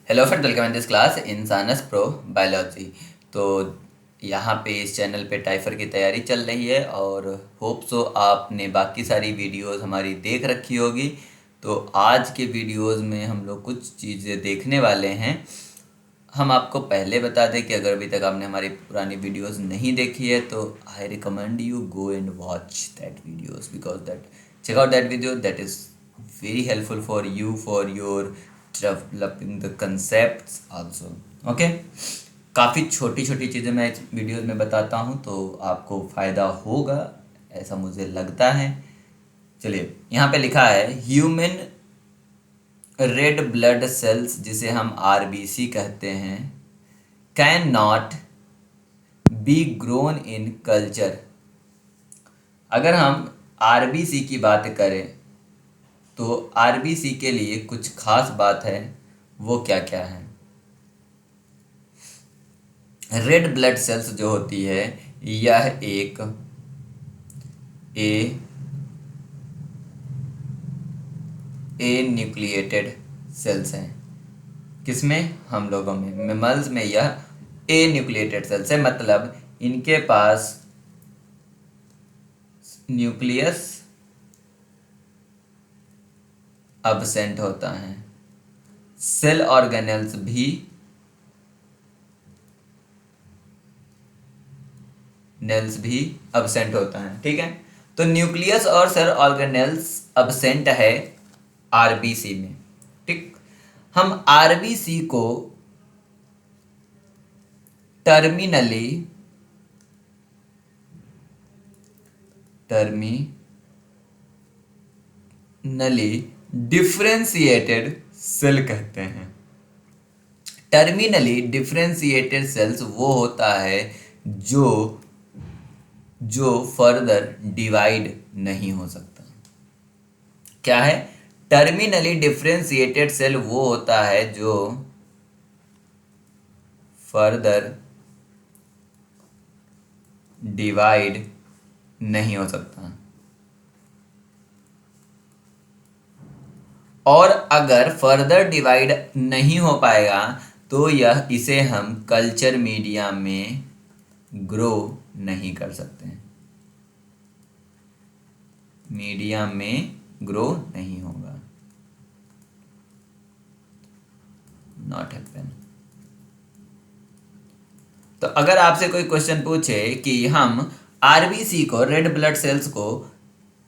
Hello friend, welcome in this class इंसानस pro biology. तो यहाँ पे इस चैनल पे टाइफर की तैयारी चल रही है और होप सो आपने बाकी सारी वीडियोस हमारी देख रखी होगी। तो आज के वीडियोस में हम लोग कुछ चीज़ें देखने वाले हैं। हम आपको पहले बता दें कि अगर अभी तक आपने हमारी पुरानी वीडियोस नहीं देखी है तो I recommend you go and watch that videos because that check out that video that is very helpful for you for your developing the concepts also. Okay, काफ़ी छोटी छोटी चीज़ें मैं इस वीडियोस में बताता हूँ तो आपको फ़ायदा होगा, ऐसा मुझे लगता है। चलिए, यहाँ पे लिखा है ह्यूमन रेड ब्लड सेल्स, जिसे हम आरबीसी कहते हैं, can not be grown in culture. अगर हम आरबीसी की बात करें तो आरबीसी के लिए कुछ खास बात है। वो क्या क्या है? रेड ब्लड सेल्स जो होती है यह एक ए न्यूक्लिएटेड सेल्स हैं। किसमें? हम लोगों में, मेमल्स में यह ए न्यूक्लिएटेड सेल्स है, मतलब इनके पास न्यूक्लियस अब्सेंट होता है। सेल ऑर्गेनेल्स भी अब्सेंट होता है। ठीक है, तो न्यूक्लियस और सेल ऑर्गेनेल्स अब्सेंट है आरबीसी में। ठीक, हम आरबीसी को टर्मिनली डिफरेंशिएटेड सेल कहते हैं। टर्मिनली डिफरेंशिएटेड सेल्स वो होता है जो फर्दर डिवाइड नहीं हो सकता। क्या है? टर्मिनली डिफरेंशिएटेड सेल वो होता है जो फर्दर डिवाइड नहीं हो सकता। और अगर फर्दर डिवाइड नहीं हो पाएगा तो इसे हम कल्चर मीडिया में ग्रो नहीं कर सकते, मीडिया में ग्रो नहीं होगा, नॉट हैपन। तो अगर आपसे कोई क्वेश्चन पूछे कि हम आरबीसी को, रेड ब्लड सेल्स को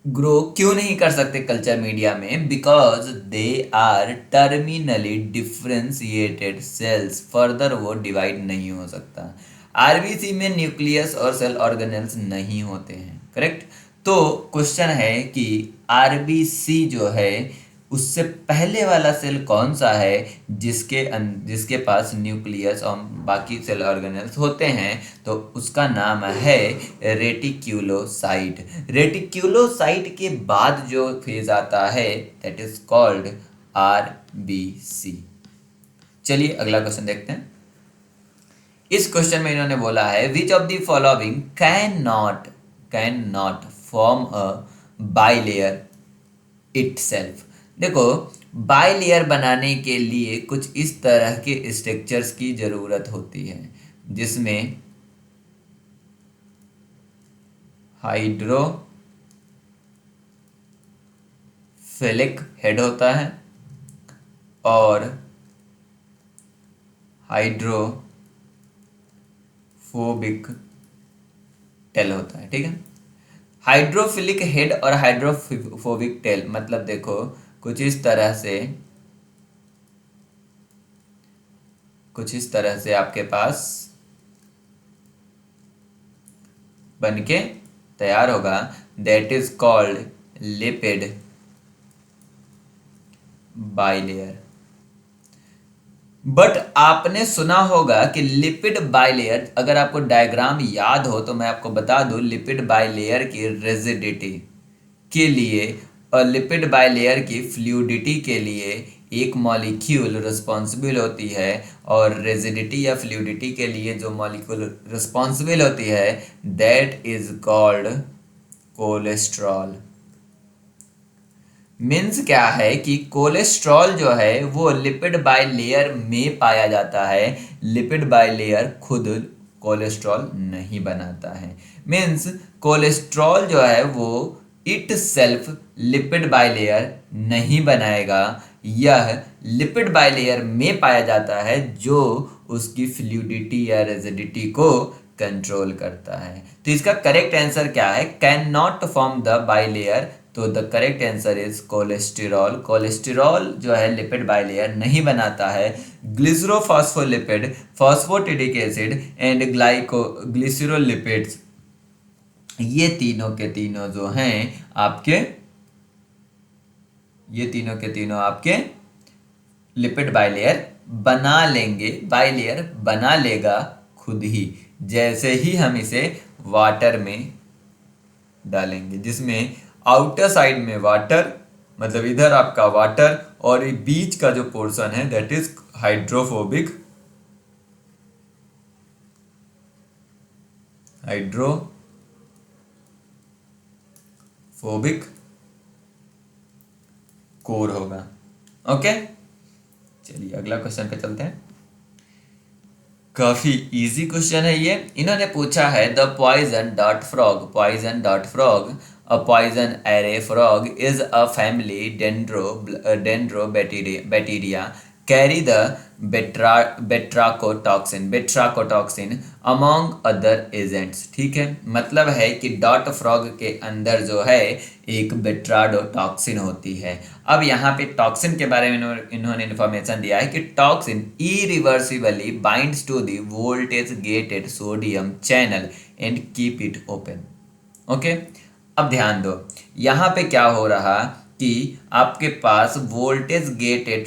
ग्रो क्यों नहीं कर सकते कल्चर मीडिया में, because they are terminally differentiated cells, further वो डिवाइड नहीं हो सकता। आरबीसी में न्यूक्लियस और सेल ऑर्गेनेल्स नहीं होते हैं। करेक्ट। तो क्वेश्चन है कि आरबीसी जो है उससे पहले वाला सेल कौन सा है जिसके पास न्यूक्लियस और बाकी सेल ऑर्गेनेल्स होते हैं? तो उसका नाम है रेटिक्यूलोसाइट। रेटिक्यूलोसाइट के बाद जो फेज आता है दैट इज कॉल्ड आरबीसी। चलिए अगला क्वेश्चन देखते हैं। इस क्वेश्चन में इन्होंने बोला है विच of the following can not form a bilayer itself. देखो, बाइलेयर बनाने के लिए कुछ इस तरह के स्ट्रक्चर्स की जरूरत होती है जिसमें हाइड्रोफिलिक हेड होता है और हाइड्रोफोबिक टेल होता है। ठीक है, हाइड्रोफिलिक हेड और हाइड्रोफोबिक टेल मतलब देखो कुछ इस तरह से आपके पास बनके तैयार होगा, that is called lipid bilayer. But आपने सुना होगा कि लिपिड बाइलेयर, अगर आपको डायग्राम याद हो तो मैं आपको बता दूं, लिपिड बाइलेयर की रिजिडिटी के लिए और लिपिड बाइलेयर की फ्लूइडिटी के लिए एक मॉलिक्यूल रिस्पॉन्सिबल होती है, और रिजिडिटी या फ्लूइडिटी के लिए जो मॉलिक्यूल रिस्पॉन्सिबल होती है that is called cholesterol. Means क्या है कि कोलेस्ट्रॉल जो है वो लिपिड बाय लेयर में पाया जाता है, लिपिड बाय लेयर खुद कोलेस्ट्रॉल नहीं बनाता है। मीन्स कोलेस्ट्रॉल जो है वो it self lipid by layer नहीं बनाएगा, यह लिपिड बाय लेयर में पाया जाता है जो उसकी फ्लूइडिटी या रेजिडिटी को कंट्रोल करता है। तो इसका करेक्ट आंसर क्या है, can not form the bilayer. तो the correct answer is cholesterol. Cholesterol जो है लिपिड बाइलेयर नहीं बनाता है। ग्लिसरोफॉस्फोलिपिड, फॉस्फोटिडिक एसिड एंड ग्लिसरोलिपिड्स, ये तीनों के तीनों जो हैं आपके, ये तीनों के तीनों आपके लिपिड बाइलेयर बना लेंगे, बाइलेयर बना लेगा खुद ही, जैसे ही हम इसे वाटर में डालेंगे, जिसमें आउटर साइड में वाटर, मतलब इधर आपका वाटर और बीच का जो पोर्शन है that is hydrophobic, hydrophobic core होगा। ओके, चलिए अगला क्वेश्चन पे चलते हैं। काफी इजी क्वेश्चन है ये। इन्होंने पूछा है the poison dot frog, poison dot frog, a poison array frog is a family dendrobacteria carry the batrachotoxin among other agents। ठीक है, मतलब है कि डॉट फ्रॉग के अंदर जो है एक बेट्राडोटॉक्सिन होती है। अब यहाँ पे टॉक्सिन के बारे में इन्होंने इन्फॉर्मेशन दिया है कि toxin irreversibly binds to the voltage gated sodium channel and keep it open. Okay, अब ध्यान दो, यहाँ पे क्या हो रहा कि आपके पास वोल्टेज गेटेड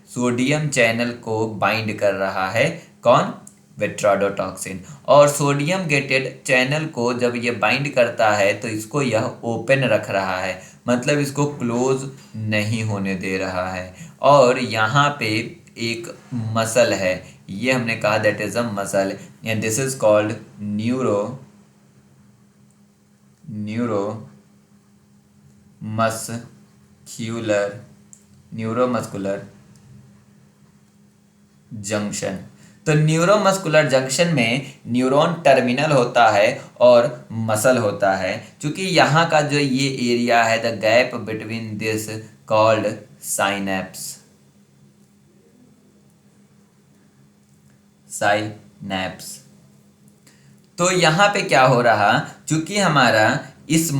सोडियम चैनल को बाइंड कर रहा है, कौन, बेट्राडोटॉक्सिन। और सोडियम गेटेड चैनल को जब ये बाइंड करता है तो इसको यह ओपन रख रहा है, मतलब इसको क्लोज नहीं होने दे रहा है। और यहाँ पे एक मसल है, ये हमने कहा that is a muscle and this is called neuromuscular junction. तो न्यूरोमस्कुलर जंक्शन में न्यूरॉन टर्मिनल होता है और मसल होता है। क्योंकि यहाँ का जो ये एरिया है the gap between this called synapse. तो यहाँ पे क्या हो रहा, चूंकि हमारा इस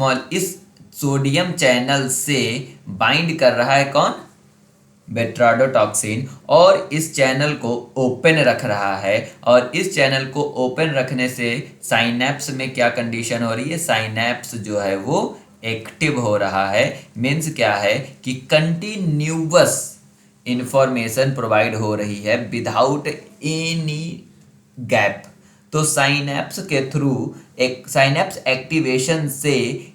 सोडियम चैनल से बाइंड कर रहा है कौन, बेट्राडोटॉक्सिन, और इस चैनल को ओपन रख रहा है। और इस चैनल को ओपन रखने से साइनैप्स में क्या कंडीशन हो रही है, साइनैप्स जो है वो एक्टिव हो रहा है। मीन्स क्या है कि कंटिन्यूअस इंफॉर्मेशन प्रोवाइड हो रही है विदाउट एनी गैप। तो साइनैप्स के थ्रू एक साइनैप्स एक्टिवेशन से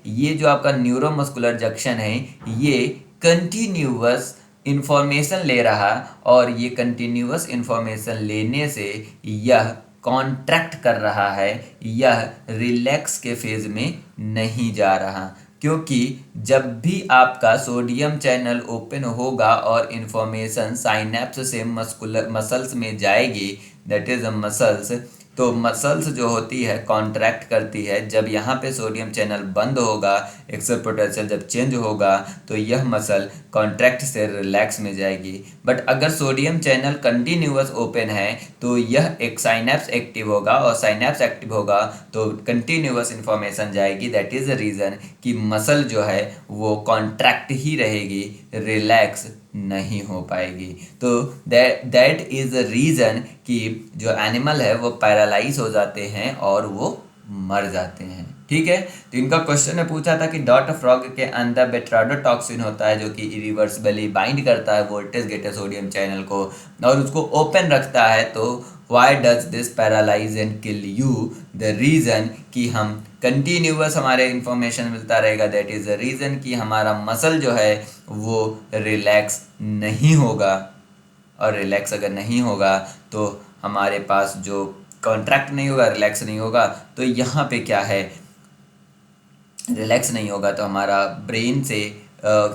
ये जो आपका न्यूरोमस्कुलर जंक्शन है ये कंटिन्यूअस इंफॉर्मेशन ले रहा, और ये कंटिन्यूअस इंफॉर्मेशन लेने से यह कॉन्ट्रैक्ट कर रहा है, यह रिलैक्स के फेज में नहीं जा रहा। क्योंकि जब भी आपका सोडियम चैनल ओपन होगा और इंफॉर्मेशन साइनैप्स से मसल्स में जाएगी, दैट इज अ मसल्स, तो मसल्स जो होती है कॉन्ट्रैक्ट करती है। जब यहाँ पे सोडियम चैनल बंद होगा, एक्सेल पोटेंशियल जब चेंज होगा तो यह मसल कॉन्ट्रैक्ट से रिलैक्स में जाएगी। बट अगर सोडियम चैनल कंटिन्यूअस ओपन है तो यह एक साइनैप्स एक्टिव होगा, और साइनैप्स एक्टिव होगा तो कंटिन्यूअस इंफॉर्मेशन जाएगी। दैट इज द रीज़न कि मसल जो है वो कॉन्ट्रैक्ट ही रहेगी, रिलैक्स नहीं हो पाएगी। तो दैट इज द रीज़न कि जो एनिमल है वो पैरालाइज हो जाते हैं और वो मर जाते हैं। ठीक है, तो इनका क्वेश्चन में पूछा था कि डॉट फ्रॉग के अंदर बेट्राडोटॉक्सिन होता है जो कि इरिवर्सिबली बाइंड करता है वोल्टेज गेटेड सोडियम चैनल को और उसको ओपन रखता है। तो why does this paralyse and kill you, the reason कि हम कंटिन्यूअस हमारे इंफॉर्मेशन मिलता रहेगा, दैट इज़ द रीज़न कि हमारा मसल जो है वो रिलैक्स नहीं होगा। और रिलैक्स अगर नहीं होगा तो हमारे पास जो कॉन्ट्रैक्ट नहीं होगा, रिलैक्स नहीं होगा, तो यहाँ पे क्या है, रिलैक्स नहीं होगा तो हमारा ब्रेन से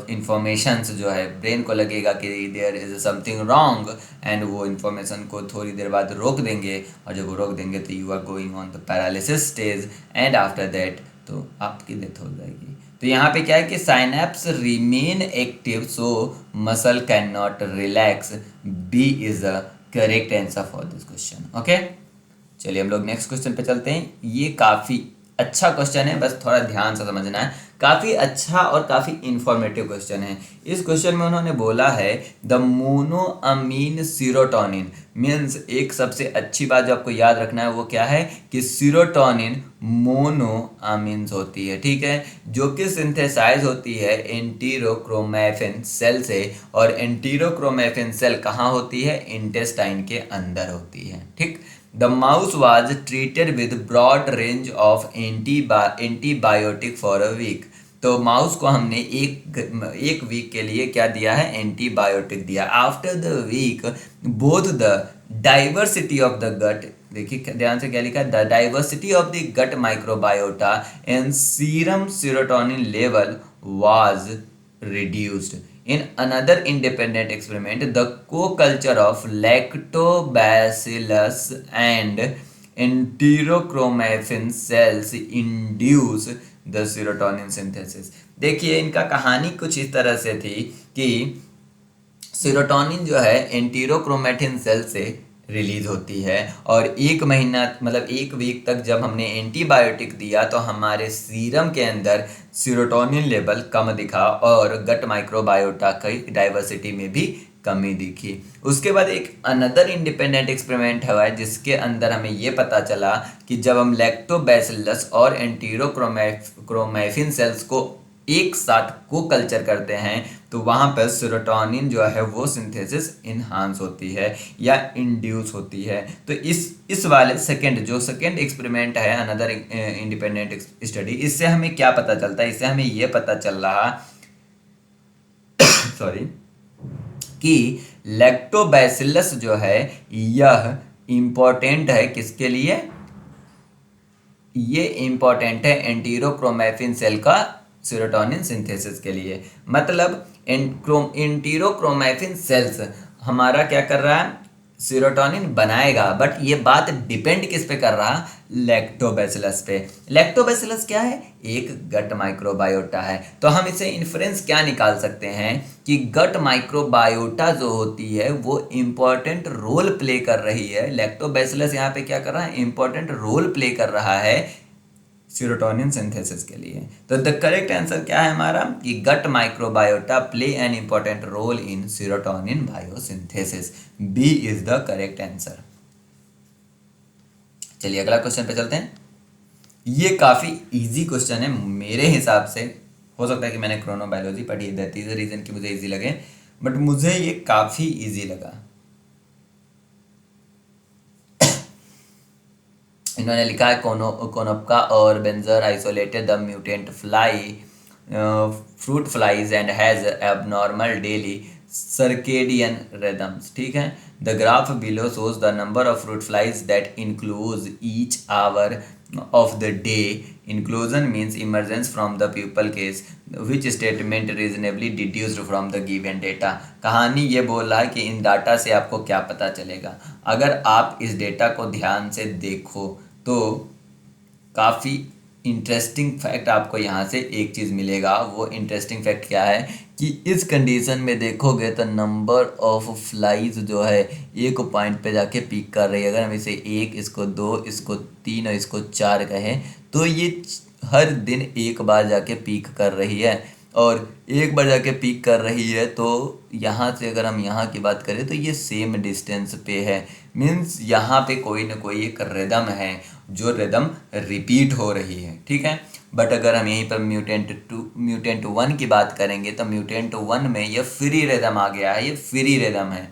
इंफॉर्मेशंस जो है, ब्रेन को लगेगा कि there is something wrong, and वो इंफॉर्मेशन को थोड़ी देर बाद रोक देंगे, और जब वो रोक देंगे तो you are going on the paralysis stage, and after that तो आपकी डेथ हो जाएगी। तो यहाँ पे क्या है कि synapse remain active so muscle can not relax. B is the correct answer for this question. Okay, चलिए हम लोग नेक्स्ट क्वेश्चन पे चलते हैं। ये काफ़ी अच्छा क्वेश्चन है, बस थोड़ा ध्यान से समझना है। काफ़ी अच्छा और काफ़ी इंफॉर्मेटिव क्वेश्चन है। इस क्वेश्चन में उन्होंने बोला है द मोनोअमीन सीरोटोनिन मीन्स, एक सबसे अच्छी बात जो आपको याद रखना है वो क्या है कि सीरोटोनिन मोनोअमीन्स होती है, ठीक है, जो कि सिंथेसाइज होती है एंटीरोक्रोमैफिन सेल से, और एंटीरोक्रोमैफिन सेल कहाँ होती है, इंटेस्टाइन के अंदर होती है, ठीक। The mouse was treated with broad range of antibiotic for a week। तो माउस को हमने एक वीक के लिए क्या दिया है, एंटीबायोटिक दिया। After the week both the diversity of the gut, देखिए ध्यान से क्या लिखा है, the diversity of the gut microbiota and serum serotonin level was reduced। In another independent experiment, the co-culture of lactobacillus and enterochromafin cells induce the serotonin synthesis। देखिए इनका कहानी कुछ इस तरह से थी कि सेरोटोनिन जो है एंटीरोक्रोमैटिन सेल से रिलीज होती है, और एक महीना मतलब एक वीक तक जब हमने एंटीबायोटिक दिया तो हमारे सीरम के अंदर सेरोटोनिन लेवल कम दिखा, और गट माइक्रोबायोटा की डाइवर्सिटी में भी कमी दिखी। उसके बाद एक अनदर इंडिपेंडेंट एक्सपेरिमेंट हुआ है जिसके अंदर हमें ये पता चला कि जब हम लैक्टोबैसिलस और एंटीरोक्रोमैफिन सेल्स को एक साथ को कल्चर करते हैं तो वहाँ पर सेरोटोनिन जो है वो सिंथेसिस इन्हांस होती है या इंड्यूस होती है। तो इस वाले सेकेंड एक्सपेरिमेंट है अनदर इंडिपेंडेंट स्टडी, इससे हमें क्या पता चलता है, इससे हमें ये पता चल रहा सॉरी कि लैक्टोबैसिलस जो है यह इम्पोर्टेंट है किसके लिए, ये इम्पोर्टेंट है एंटीरोक्रोमैफिन सेल का सेरोटोनिन सिंथेसिस के लिए। मतलब एंटीरोक्रोमैफिन सेल्स हमारा क्या कर रहा है, सेरोटोनिन बनाएगा, बट ये बात डिपेंड किस पे कर रहा, लैक्टोबैसिलस पे। लैक्टोबैसिलस क्या है, एक गट माइक्रोबायोटा है। तो हम इसे इन्फ्रेंस क्या निकाल सकते हैं कि गट माइक्रोबायोटा जो होती है वो इंपॉर्टेंट रोल प्ले कर रही है, लैक्टोबैसिलस यहाँ पे क्या कर रहा है, इंपॉर्टेंट रोल प्ले कर रहा है सेरोटोनिन सिंथेसिस के लिए। तो द करेक्ट आंसर क्या है हमारा कि gut microbiota play an important role in serotonin biosynthesis. B is the correct answer. चलिए अगला क्वेश्चन पे चलते हैं। ये काफ़ी इजी क्वेश्चन है मेरे हिसाब से, हो सकता है कि मैंने क्रोनोबायोलॉजी पढ़ी है, दैट इज द रीज़न कि मुझे इजी लगे, बट मुझे ये काफ़ी इजी लगा। इन्होंने लिखा है कोनोप्का और Benzer isolated the mutant fly fruit flies and has abnormal daily circadian rhythms, ठीक है। The graph below shows the number of fruit flies that includes each hour of the day। inclusion means emergence from the pupil case which statement reasonably deduced from the given data। कहानी ये बोल रहा है कि इन data से आपको क्या पता चलेगा। अगर आप इस डेटा को ध्यान से देखो तो काफ़ी इंटरेस्टिंग फैक्ट आपको यहाँ से एक चीज़ मिलेगा। वो इंटरेस्टिंग फैक्ट क्या है कि इस कंडीशन में देखोगे तो नंबर ऑफ फ्लाइज जो है एक पॉइंट पे जाके पीक कर रही है। अगर हम इसे एक, इसको दो, इसको तीन और इसको चार कहें तो ये हर दिन एक बार जाके पीक कर रही है, और एक बार जाके पीक कर रही है तो यहाँ से अगर हम यहाँ की बात करें तो ये सेम डिस्टेंस पे है। मीन्स यहाँ पे कोई ना कोई एक रिदम है जो रिदम रिपीट हो रही है, ठीक है। बट अगर हम यहीं पर म्यूटेंट वन की बात करेंगे तो म्यूटेंट वन में ये फ्री रिदम आ गया है, ये फ्री रिदम है,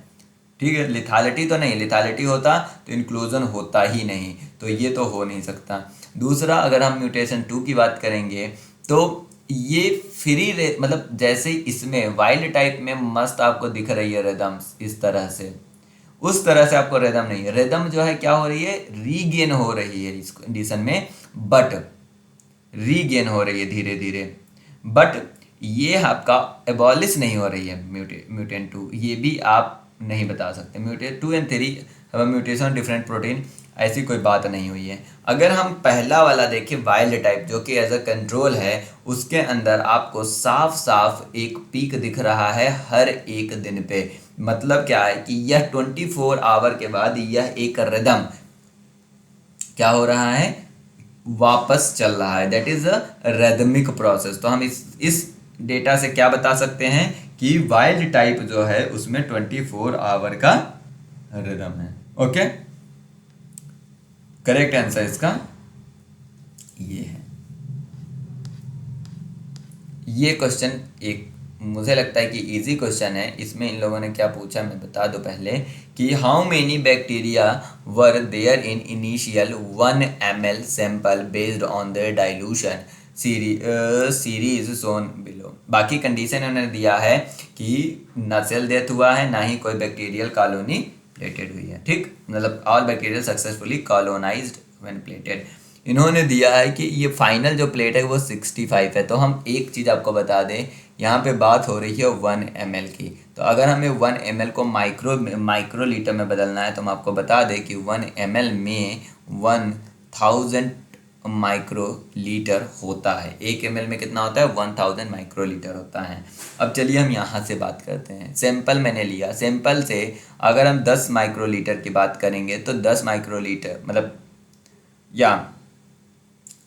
ठीक है। लिथालिटी तो नहीं, लिथालिटी होता तो इंक्लूजन होता ही नहीं, तो ये तो हो नहीं सकता। दूसरा अगर हम म्यूटेशन टू की बात करेंगे तो ये फ्री मतलब जैसे इसमें वाइल्ड टाइप में मस्त आपको दिख रही है रिदम इस तरह से, उस तरह से आपको रिदम नहीं है। रिदम जो है क्या हो रही है, रीगेन हो रही है इस कंडीशन में। बट रीगेन हो रही है धीरे धीरे, बट ये आपका एबॉलिश नहीं हो रही है म्यूटेंट टू, ये भी आप नहीं बता सकते। Mutant 2 and 3 mutation different protein, ऐसी कोई बात नहीं हुई है। अगर हम पहला वाला देखें वाइल्ड टाइप जो कि एज अ कंट्रोल है, उसके अंदर आपको साफ साफ एक पीक दिख रहा है हर एक दिन पे। मतलब क्या है कि यह 24 आवर के बाद यह एक रिदम क्या हो रहा है, वापस चल रहा है, दैट इज अ रेदमिक प्रोसेस। तो हम इस डेटा से क्या बता सकते हैं कि वाइल्ड टाइप जो है उसमें 24 आवर का रिदम है। ओके, करेक्ट आंसर इसका ये है। ये क्वेश्चन एक मुझे लगता है कि इजी क्वेश्चन है। इसमें इन लोगों ने क्या पूछा मैं बता दूं पहले कि how many bacteria were there in initial 1 ml sample based on the dilution series shown below. बाकी कंडीशन उन्होंने दिया है कि ना सेल डेथ हुआ है, ना ही कोई बैक्टीरियल कॉलोनी प्लेटेड हुई है। ठीक, मतलब all bacteria successfully colonised when plated. इन्होंने दिया है कि ये फाइनल जो प्लेट है वो 65 है। तो हम एक चीज़ आपको बता दें, यहाँ पे बात हो रही है 1 ml की। तो अगर हमें 1 ml को माइक्रो लीटर में बदलना है तो हम आपको बता दें कि 1 ml में 1000 माइक्रो लीटर होता है। 1 ml में कितना होता है, 1000 माइक्रो लीटर होता है। अब चलिए हम यहाँ से बात करते हैं। सैंपल मैंने लिया, सैंपल से अगर हम 10 माइक्रो लीटर की बात करेंगे तो 10 माइक्रो लीटर मतलब, या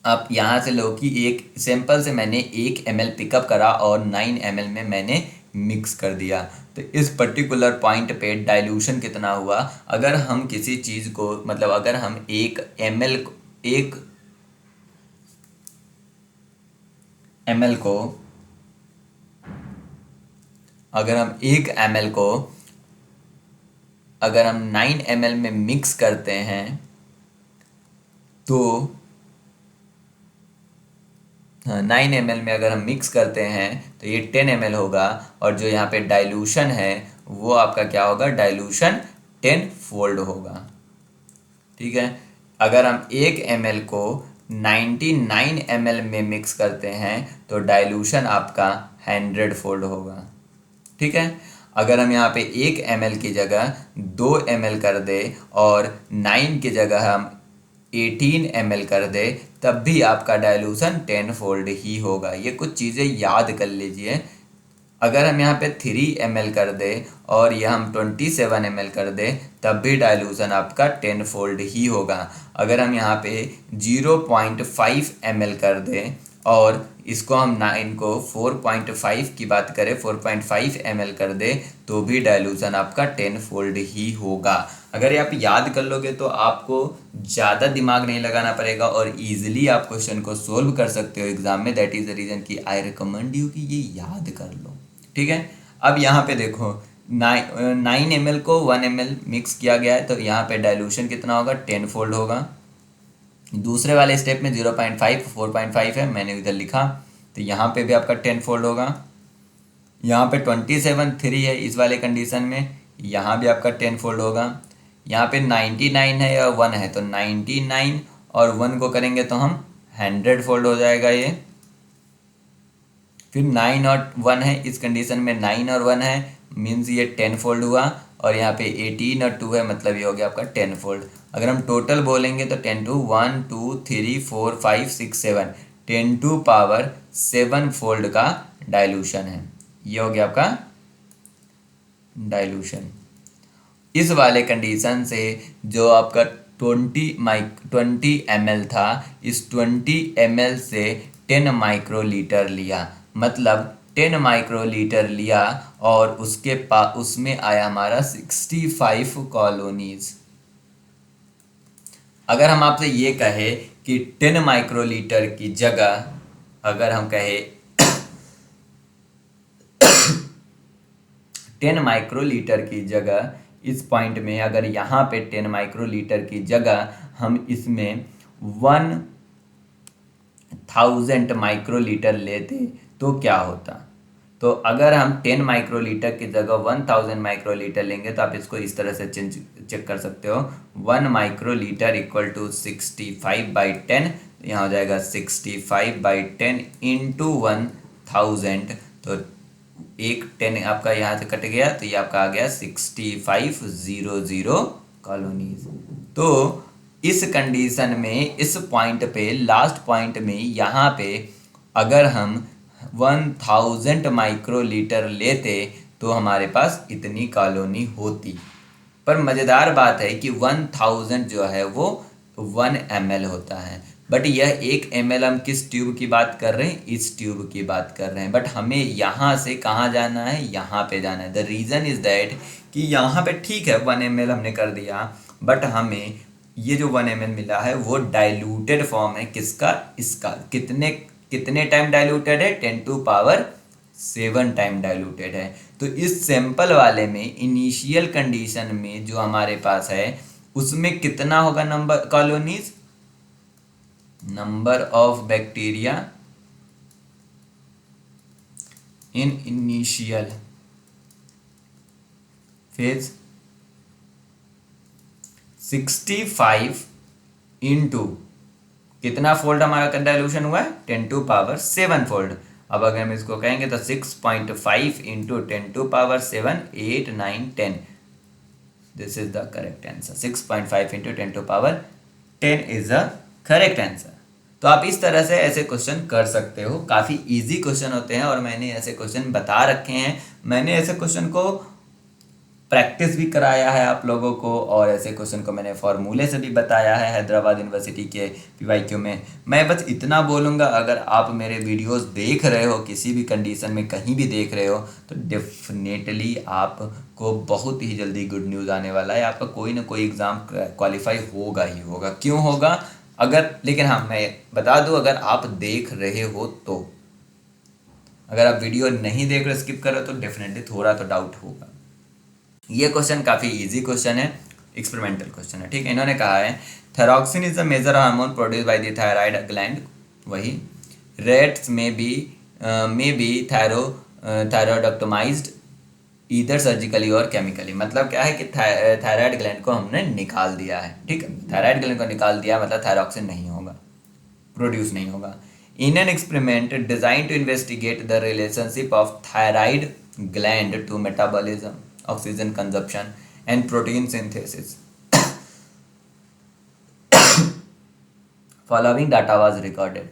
आप यहाँ से लो कि एक सैंपल से मैंने 1 ml पिकअप करा और 9 ml में मैंने मिक्स कर दिया। तो इस पर्टिकुलर पॉइंट पे डाइल्यूशन कितना हुआ, अगर हम किसी चीज़ को मतलब अगर हम 1 ml को अगर हम 1 ml को अगर हम 9 ml में मिक्स करते हैं तो 9 ml में अगर हम मिक्स करते हैं तो ये 10 ml होगा, और जो यहाँ पे डाइल्यूशन है वो आपका क्या होगा, डाइल्यूशन 10 फोल्ड होगा। ठीक है, अगर हम 1 ml को 99 ml में मिक्स करते हैं तो डाइल्यूशन आपका 100 फोल्ड होगा। ठीक है, अगर हम यहाँ पे 1 ml की जगह 2 ml कर दे और 9 की जगह हम 18 ml कर दे, तब भी आपका डाइल्यूशन 10 फोल्ड ही होगा। ये कुछ चीज़ें याद कर लीजिए। अगर हम यहाँ पे 3 ml कर दे और यह हम 27 ml कर दे, तब भी डाइल्यूशन आपका 10 फोल्ड ही होगा। अगर हम यहाँ पे 0.5 ml कर दे और इसको हम 9 को 4.5 की बात करें, 4.5 ml कर दे, तो भी डाइल्यूशन आपका 10 फोल्ड ही होगा। अगर ये आप याद कर लोगे तो आपको ज़्यादा दिमाग नहीं लगाना पड़ेगा और इजीली आप क्वेश्चन को सोल्व कर सकते हो एग्जाम में। दैट इज़ द रीज़न कि आई रिकमेंड यू कि ये याद कर लो। ठीक है, अब यहाँ पे देखो 9 ml को 1 ml मिक्स किया गया है, तो यहाँ पे डाइल्यूशन कितना होगा, 10 फोल्ड होगा। दूसरे वाले स्टेप में 0.5 4.5 है, मैंने इधर लिखा, तो यहाँ पे भी आपका 10 फोल्ड होगा। यहाँ पे 27 3 है इस वाले कंडीशन में, यहाँ भी आपका 10 फोल्ड होगा। यहाँ पे 99 है या 1 है, तो 99 और 1 को करेंगे तो हम 100 फोल्ड हो जाएगा ये। फिर 9 और 1 है, इस कंडीशन में 9 और 1 है, मीन्स ये 10 फोल्ड हुआ। और यहाँ पे 18 और 2 है, मतलब ये हो गया आपका 10 फोल्ड। अगर हम टोटल बोलेंगे तो 10 टू 1 2 3 4 5 6 7, 10 टू पावर 7 फोल्ड का डाइल्यूशन है। ये हो गया आपका डाइल्यूशन। इस वाले कंडीशन से जो आपका 20 ml था, इस 20 ml से 10 माइक्रोलीटर लिया, मतलब 10 माइक्रोलीटर लिया और उसमें आया हमारा 65 कॉलोनीज। अगर हम आपसे ये कहे कि 10 माइक्रोलीटर की जगह अगर हम कहे 10 माइक्रोलीटर की जगह इस पॉइंट में अगर यहाँ पे 10 माइक्रोलीटर की जगह हम इसमें 1000 माइक्रोलीटर लेते तो क्या होता। तो अगर हम 10 माइक्रोलीटर की जगह 1000 माइक्रोलीटर लेंगे तो आप इसको इस तरह से चेक कर सकते हो, 1 माइक्रोलीटर इक्वल टू 65/10, तो यहाँ हो जाएगा 65/10 इंटू 1000, तो एक 10 आपका यहाँ से कट गया, तो ये आपका आ गया 6500 कॉलोनीज। तो इस कंडीशन में, इस पॉइंट पे, लास्ट पॉइंट में, यहाँ पे अगर हम 1000 माइक्रोलीटर लेते तो हमारे पास इतनी कॉलोनी होती। पर मज़ेदार बात है कि 1000 जो है वो 1 ml होता है, बट यह 1 ml हम किस ट्यूब की बात कर रहे हैं, इस ट्यूब की बात कर रहे हैं। बट हमें यहाँ से कहाँ जाना है, यहाँ पे जाना है। द रीज़न इज़ दैट कि यहाँ पे ठीक है 1 ml हमने कर दिया, बट हमें ये जो 1 ml मिला है वो डाइल्यूटेड फॉर्म है। किसका, इसका। कितने टाइम डाइल्यूटेड है, 10⁻7 टाइम डाइल्यूटेड है। तो इस सैंपल वाले में इनिशियल कंडीशन में जो हमारे पास है उसमें कितना होगा number colonies, number of bacteria in initial phase 65 into कितना फोल्ड हमारा डाइल्यूशन हुआ है, 10⁻7 फोल्ड। अब अगर हम इसको कहेंगे तो 6.5 into 10⁻7, 8, 9, 10। This is the correct answer. 6.5 into 10⁻10 is the correct answer. तो आप इस तरह से ऐसे क्वेश्चन कर सकते हो, काफ़ी इजी क्वेश्चन होते हैं और मैंने ऐसे क्वेश्चन बता रखे हैं। मैंने ऐसे क्वेश्चन को प्रैक्टिस भी कराया है आप लोगों को, और ऐसे क्वेश्चन को मैंने फॉर्मूले से भी बताया है हैदराबाद यूनिवर्सिटी के PYQ में। मैं बस इतना बोलूँगा, अगर आप मेरे वीडियोस देख रहे हो, किसी भी कंडीशन में कहीं भी देख रहे हो, तो डेफिनेटली आपको बहुत ही जल्दी गुड न्यूज़ आने वाला है। आपका कोई ना कोई एग्ज़ाम क्वालिफाई होगा ही होगा। क्यों होगा, अगर, लेकिन हाँ मैं बता दूँ, अगर आप देख रहे हो तो। अगर आप वीडियो नहीं देख रहे, स्किप कर रहे हो, तो डेफिनेटली थोड़ा तो डाउट होगा। ये क्वेश्चन काफ़ी इजी क्वेश्चन है, एक्सपेरिमेंटल क्वेश्चन है, ठीक है। इन्होंने कहा है thyroxine is the major hormone produce by the thyroid gland. वही रेट्स में बी थायरोडक्टोमाइज्ड ईदर सर्जिकली और केमिकली। मतलब क्या है कि थायराइड ग्लैंड को हमने निकाल दिया है, ठीक है। थायराइड ग्लैंड को निकाल दिया मतलब थायरॉक्सिन नहीं होगा, प्रोड्यूस नहीं होगा। In an experiment designed to investigate the relationship of thyroid gland to metabolism, oxygen consumption, and protein synthesis, following data was recorded.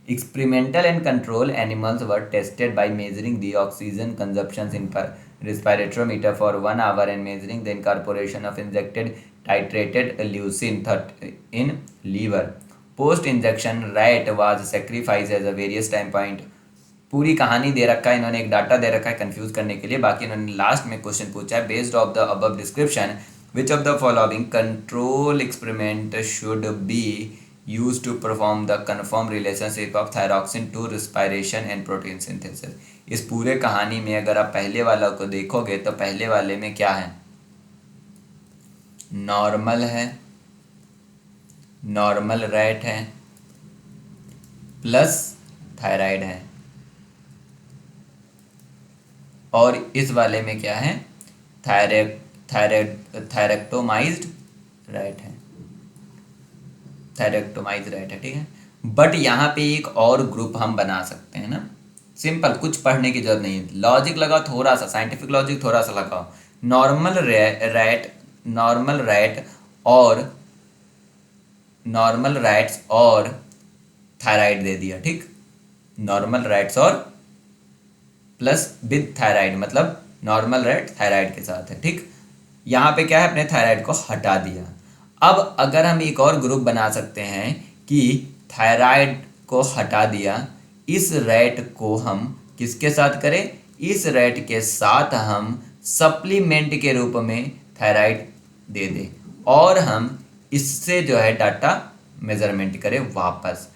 Experimental and control animals were tested by measuring the oxygen consumptions in respirometer for 1 hour and measuring the incorporation of injected titrated leucine in liver. Post injection rat was sacrifice as a various time point. पूरी कहानी दे रखा है इन्होंने, एक data दे रखा है confuse करने के लिए। बाकी इन्होंने लास्ट में क्वेश्चन पूछा है, based of the above description which of the following control experiment should be use to perform the confirm relationship of thyroxine to respiration and protein synthesis. इस पूरे कहानी में अगर आप पहले वाला को देखोगे तो पहले वाले में क्या है, नॉर्मल है, नॉर्मल रैट है प्लस थायराइड है, और इस वाले में क्या है, थायरेक्टोमाइज्ड रैट है, थायरेक्टोमाइज्ड रैट है, ठीक है। बट यहाँ पे एक और ग्रुप हम बना सकते हैं ना, सिंपल, कुछ पढ़ने की जरूरत नहीं है, लॉजिक लगाओ थोड़ा सा, साइंटिफिक लॉजिक थोड़ा सा लगाओ। नॉर्मल रैट्स और थायराइड दे दिया, ठीक। नॉर्मल रैट्स और प्लस विद थायराइड, मतलब नॉर्मल रैट थायराइड के साथ है, ठीक। यहाँ पे क्या है, अपने थायराइड को हटा दिया। अब अगर हम एक और ग्रुप बना सकते हैं कि थायराइड को हटा दिया, इस रैट को हम किसके साथ करें, इस रैट के साथ हम सप्लीमेंट के रूप में थायराइड दे दें और हम इससे जो है डाटा मेजरमेंट करें वापस।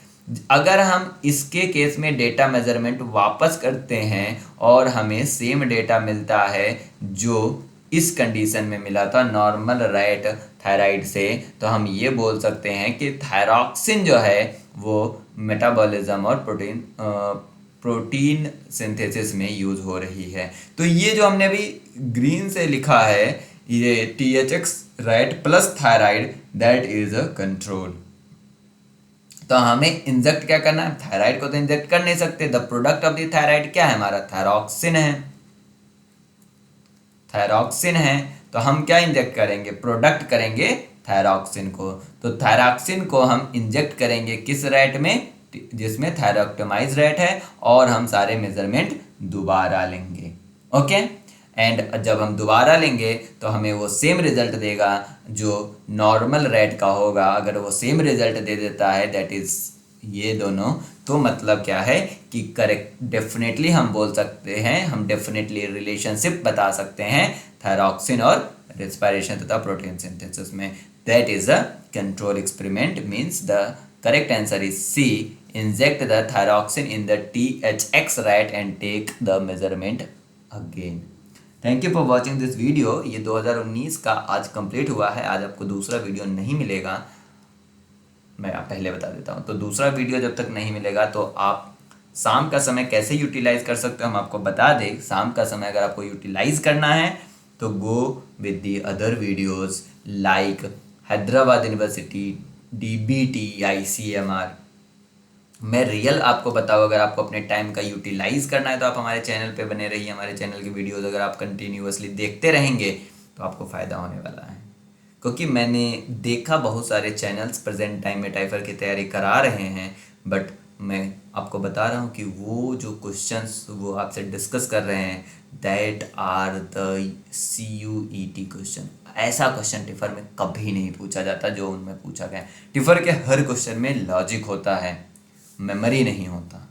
अगर हम इसके केस में डेटा मेजरमेंट वापस करते हैं और हमें सेम डेटा मिलता है जो इस कंडीशन में मिला था नॉर्मल रैट थायराइड से, तो हम ये बोल सकते हैं कि थायरॉक्सिन जो है वो मेटाबॉलिज्म और प्रोटीन सिंथेसिस में यूज हो रही है। तो ये जो हमने अभी ग्रीन से लिखा है, ये THX rat plus thyroid, that is a control. तो हमें इंजेक्ट क्या करना है, थायराइड को तो इंजेक्ट कर नहीं सकते। The product of the thyroid क्या है हमारा, थायरॉक्सिन है, थायरॉक्सिन है। तो हम क्या इंजेक्ट करेंगे, प्रोडक्ट करेंगे थायरॉक्सिन को। तो थायरॉक्सिन को हम इंजेक्ट करेंगे किस रैट में, जिसमें थायरॉक्टोमाइज रैट है, और हम सारे मेजरमेंट दोबारा लेंगे। ओके, एंड जब हम दोबारा लेंगे तो हमें वो सेम रिजल्ट देगा जो नॉर्मल रैट का होगा। अगर वो सेम रिजल्ट दे देता है, दैट इज ये दोनों, तो मतलब क्या है कि करेक्ट, डेफिनेटली हम बोल सकते हैं, हम डेफिनेटली रिलेशनशिप बता सकते हैं थायरॉक्सिन और रेस्पिरेशन तथा प्रोटीन सिंथेसिस में। That is a control experiment, means the correct answer is C, inject the thyroxine in the THX rat and take the measurement again। Thank you for watching this video. ये 2019 का आज complete हुआ है। आज आपको दूसरा video नहीं मिलेगा, मैं आप पहले बता देता हूँ। तो दूसरा वीडियो जब तक नहीं मिलेगा तो आप शाम का समय कैसे यूटिलाइज कर सकते हो हम आपको बता दें। शाम का समय अगर आपको यूटिलाइज करना है तो go with the other videos like Hyderabad university, DBT, ICMR। मैं रियल आपको बताऊँ, अगर आपको अपने टाइम का यूटिलाइज करना है तो आप हमारे चैनल पे बने रहिए। हमारे चैनल की वीडियोस अगर आप कंटिन्यूअसली देखते रहेंगे तो आपको फ़ायदा होने वाला है। क्योंकि मैंने देखा बहुत सारे चैनल्स प्रेजेंट टाइम में टाइफर की तैयारी करा रहे हैं, बट मैं आपको बता रहा हूँ कि वो जो क्वेश्चंस वो आपसे डिस्कस कर रहे हैं, that are the CUET question. ऐसा क्वेश्चन टिफर में कभी नहीं पूछा जाता जो उनमें पूछा गया। टिफर के हर क्वेश्चन में लॉजिक होता है, मेमोरी नहीं होता।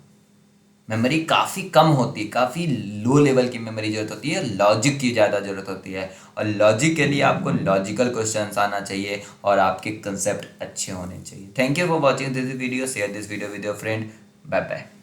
मेमोरी काफ़ी कम होती है, काफ़ी लो लेवल की मेमोरी जरूरत होती है, लॉजिक की ज़्यादा ज़रूरत होती है। और लॉजिक के लिए आपको लॉजिकल क्वेश्चंस आना चाहिए और आपके कंसेप्ट अच्छे होने चाहिए। Thank you for watching this video. Share this video with your friend. Bye bye.